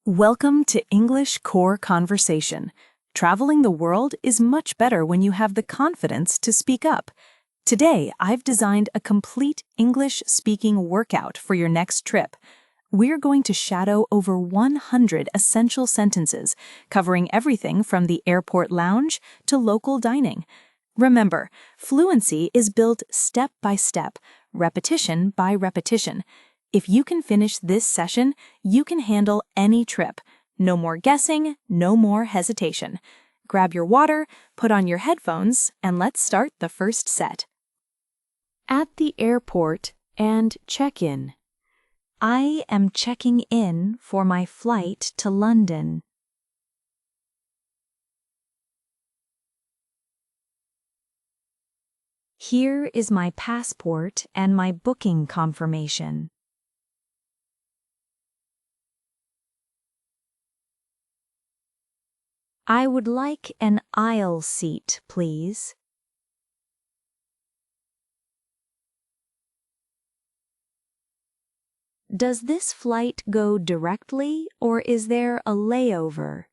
Welcome to English Core Conversation. Traveling the world is much better when you have the confidence to speak up. Today, I've designed a complete English-speaking workout for your next trip. We're going to shadow over 100 essential sentences, covering everything from the airport lounge to local dining. Remember, fluency is built step by step, repetition by repetition. If you can finish this session, you can handle any trip. No more guessing, no more hesitation. Grab your water, put on your headphones, and let's start the first set. At the airport and check-in. I am checking in for my flight to London. Here is my passport and my booking confirmation. I would like an aisle seat, please. Does this flight go directly, or is there a layover?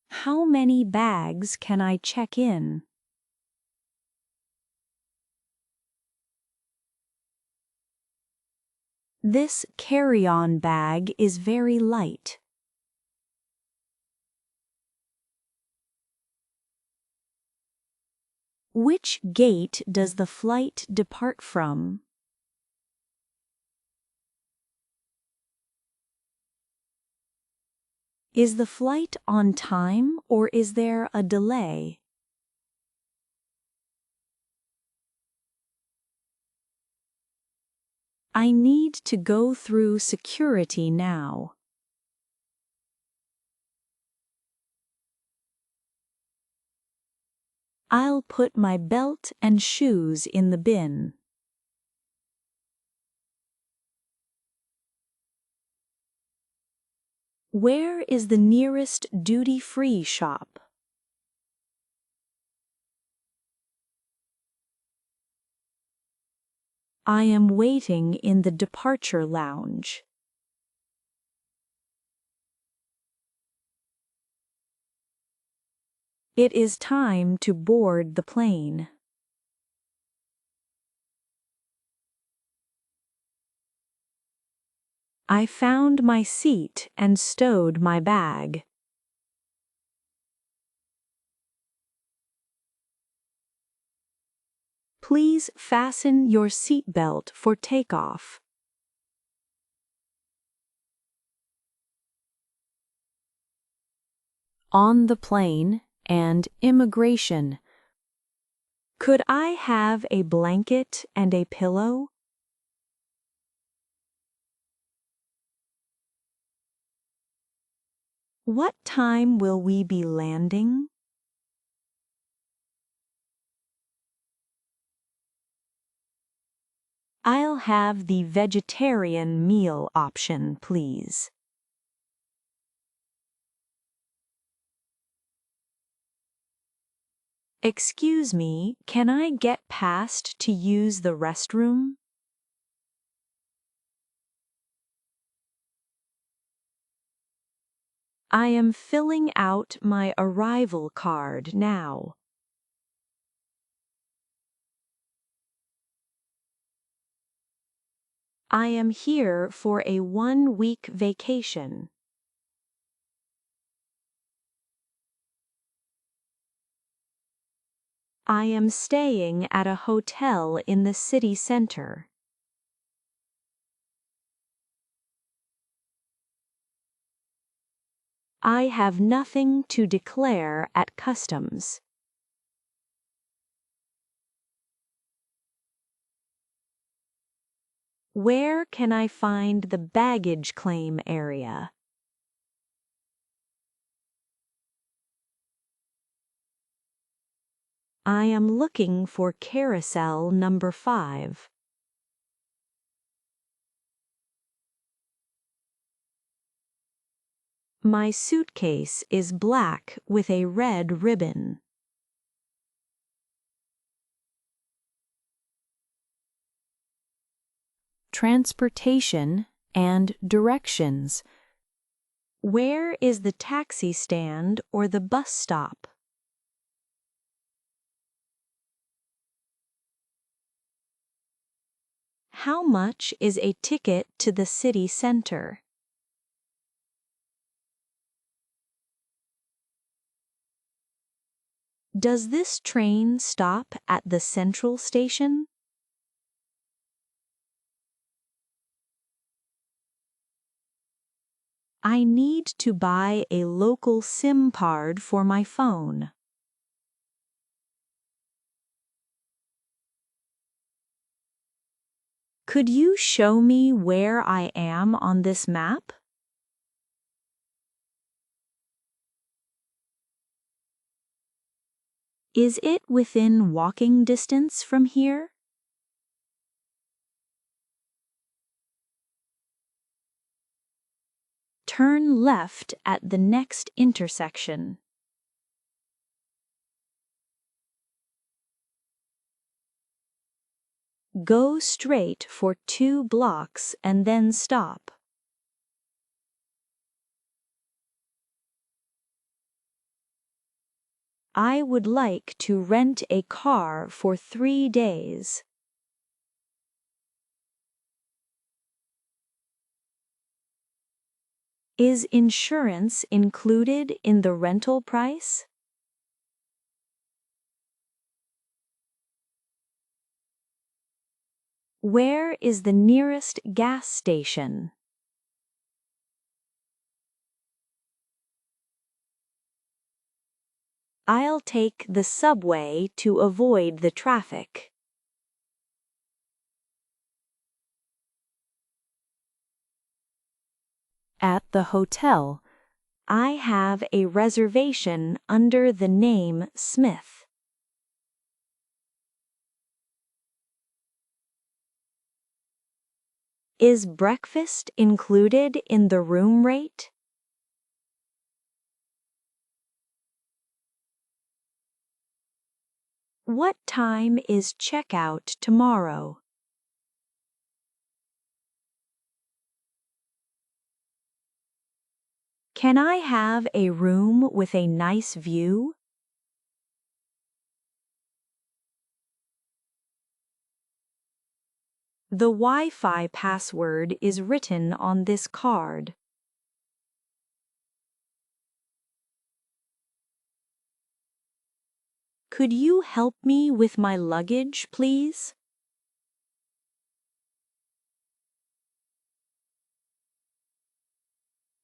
How many bags can I check in? This carry-on bag is very light. Which gate does the flight depart from? Is the flight on time or is there a delay? I need to go through security now. I'll put my belt and shoes in the bin. Where is the nearest duty-free shop? I am waiting in the departure lounge. It is time to board the plane. I found my seat and stowed my bag. Please fasten your seatbelt for takeoff. On the plane and immigration. Could I have a blanket and a pillow? What time will we be landing? I'll have the vegetarian meal option, please. Excuse me, can I get past to use the restroom? I am filling out my arrival card now. I am here for a 1-week vacation. I am staying at a hotel in the city center. I have nothing to declare at customs. Where can I find the baggage claim area? I am looking for carousel number 5. My suitcase is black with a red ribbon. transportation, and directions. Where is the taxi stand or the bus stop? How much is a ticket to the city center? Does this train stop at the central station? I need to buy a local SIM card for my phone. Could you show me where I am on this map? Is it within walking distance from here? Turn left at the next intersection. Go straight for 2 blocks and then stop. I would like to rent a car for 3 days. Is insurance included in the rental price? Where is the nearest gas station? I'll take the subway to avoid the traffic. At the hotel. I have a reservation under the name Smith. Is breakfast included in the room rate? What time is checkout tomorrow? Can I have a room with a nice view? The Wi-Fi password is written on this card. Could you help me with my luggage, please?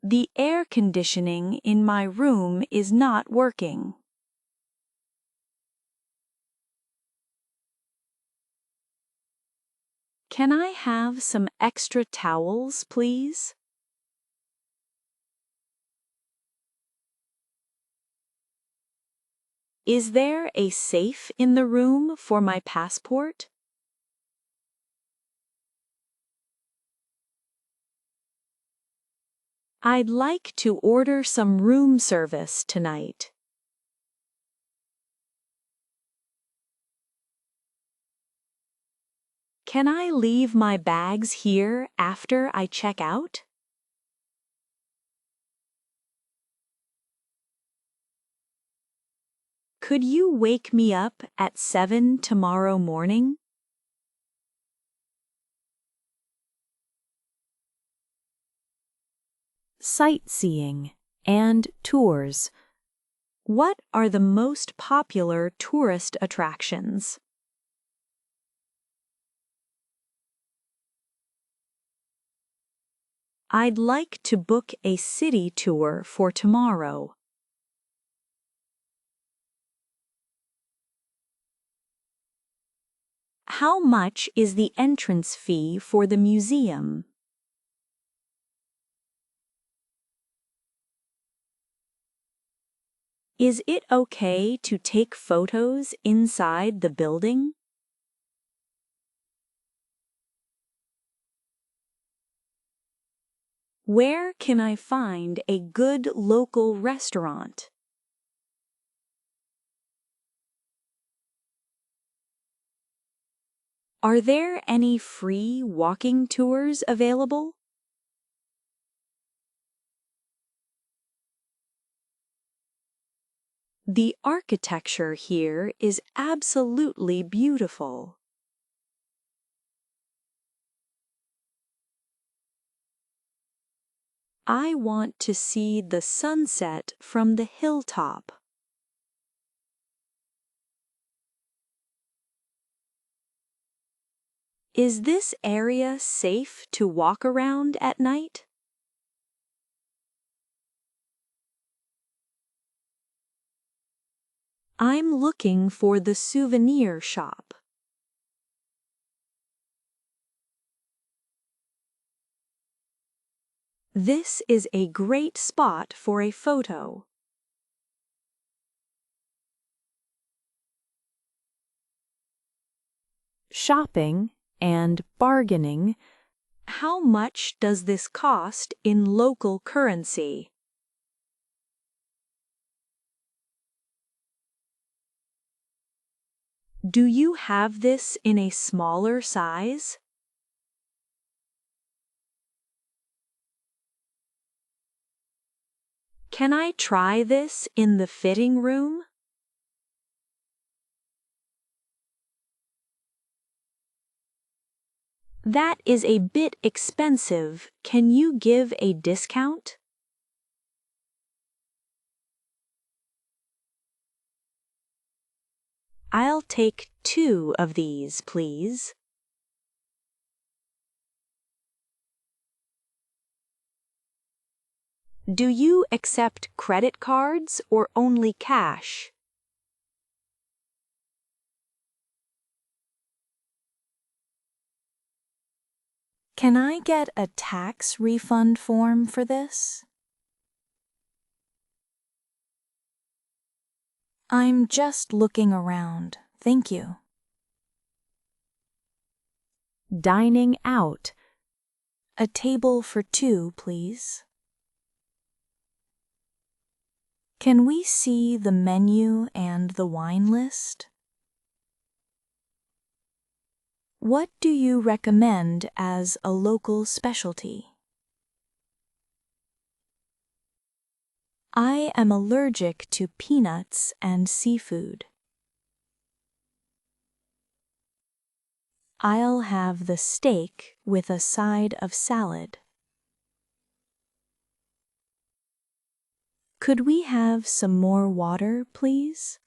The air conditioning in my room is not working. Can I have some extra towels, please? Is there a safe in the room for my passport? I'd like to order some room service tonight. Can I leave my bags here after I check out? Could you wake me up at 7 tomorrow morning? Sightseeing and tours. What are the most popular tourist attractions? I'd like to book a city tour for tomorrow. How much is the entrance fee for the museum? Is it okay to take photos inside the building? Where can I find a good local restaurant? Are there any free walking tours available? The architecture here is absolutely beautiful. I want to see the sunset from the hilltop. Is this area safe to walk around at night? I'm looking for the souvenir shop. This is a great spot for a photo. Shopping and bargaining. How much does this cost in local currency? Do you have this in a smaller size? Can I try this in the fitting room? That is a bit expensive. Can you give a discount? I'll take 2 of these, please. Do you accept credit cards or only cash? Can I get a tax refund form for this? I'm just looking around. Thank you. Dining out. A table for 2, please. Can we see the menu and the wine list? What do you recommend as a local specialty? I am allergic to peanuts and seafood. I'll have the steak with a side of salad. Could we have some more water, please?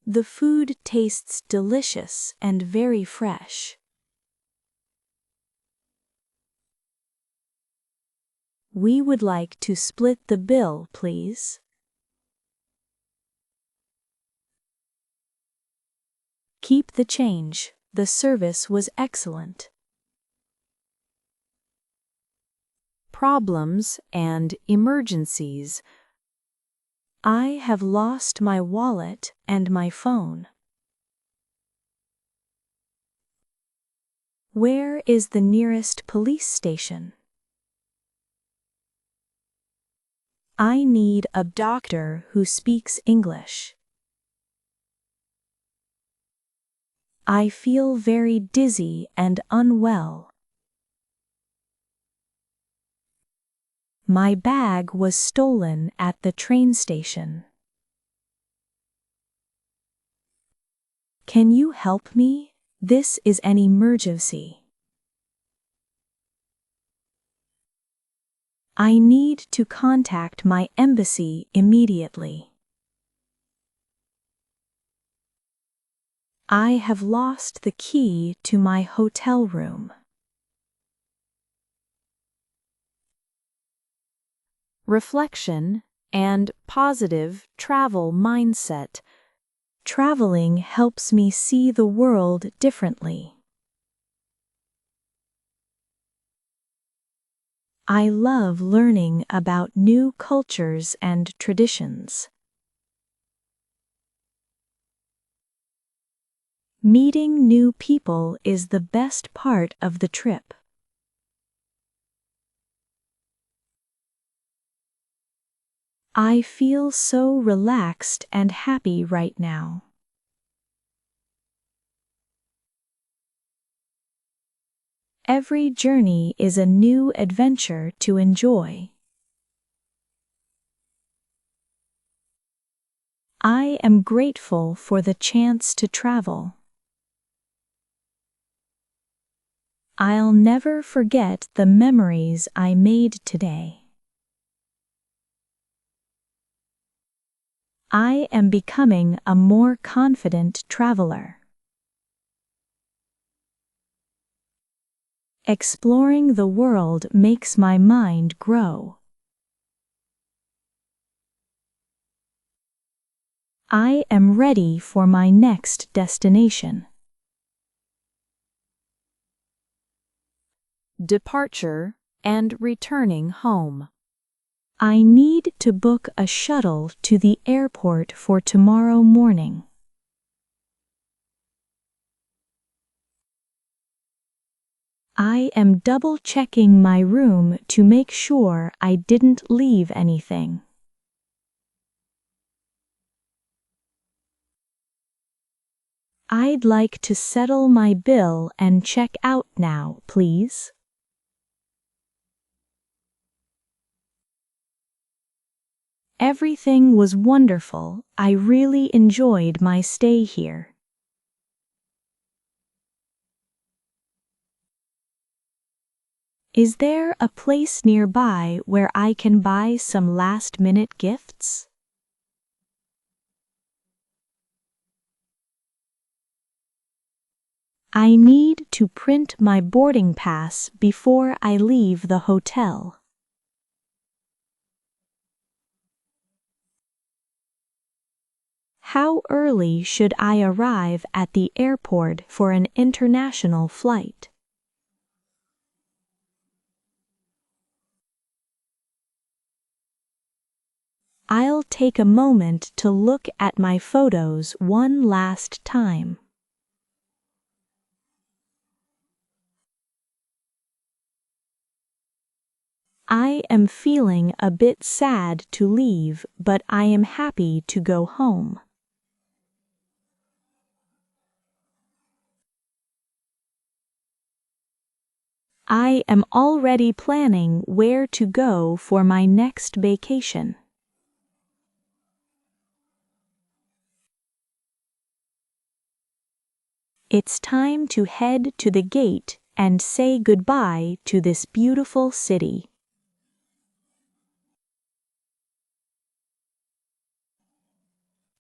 The food tastes delicious and very fresh. We would like to split the bill, please. Keep the change. The service was excellent. Problems and emergencies. I have lost my wallet and my phone. Where is the nearest police station? I need a doctor who speaks English. I feel very dizzy and unwell. My bag was stolen at the train station. Can you help me? This is an emergency. I need to contact my embassy immediately. I have lost the key to my hotel room. Reflection and positive travel mindset. Traveling helps me see the world differently. I love learning about new cultures and traditions. Meeting new people is the best part of the trip. I feel so relaxed and happy right now. Every journey is a new adventure to enjoy. I am grateful for the chance to travel. I'll never forget the memories I made today. I am becoming a more confident traveler. Exploring the world makes my mind grow. I am ready for my next destination. Departure and returning home. I need to book a shuttle to the airport for tomorrow morning. I am double-checking my room to make sure I didn't leave anything. I'd like to settle my bill and check out now, please. Everything was wonderful. I really enjoyed my stay here. Is there a place nearby where I can buy some last-minute gifts? I need to print my boarding pass before I leave the hotel. How early should I arrive at the airport for an international flight? I'll take a moment to look at my photos one last time. I am feeling a bit sad to leave, but I am happy to go home. I am already planning where to go for my next vacation. It's time to head to the gate and say goodbye to this beautiful city.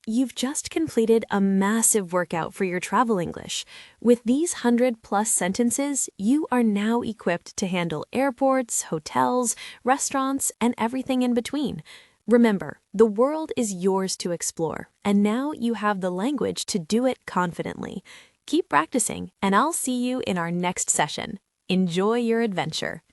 You've just completed a massive workout for your travel English. With these 100+ sentences, you are now equipped to handle airports, hotels, restaurants, and everything in between. Remember, the world is yours to explore, and now you have the language to do it confidently. Keep practicing, and I'll see you in our next session. Enjoy your adventure.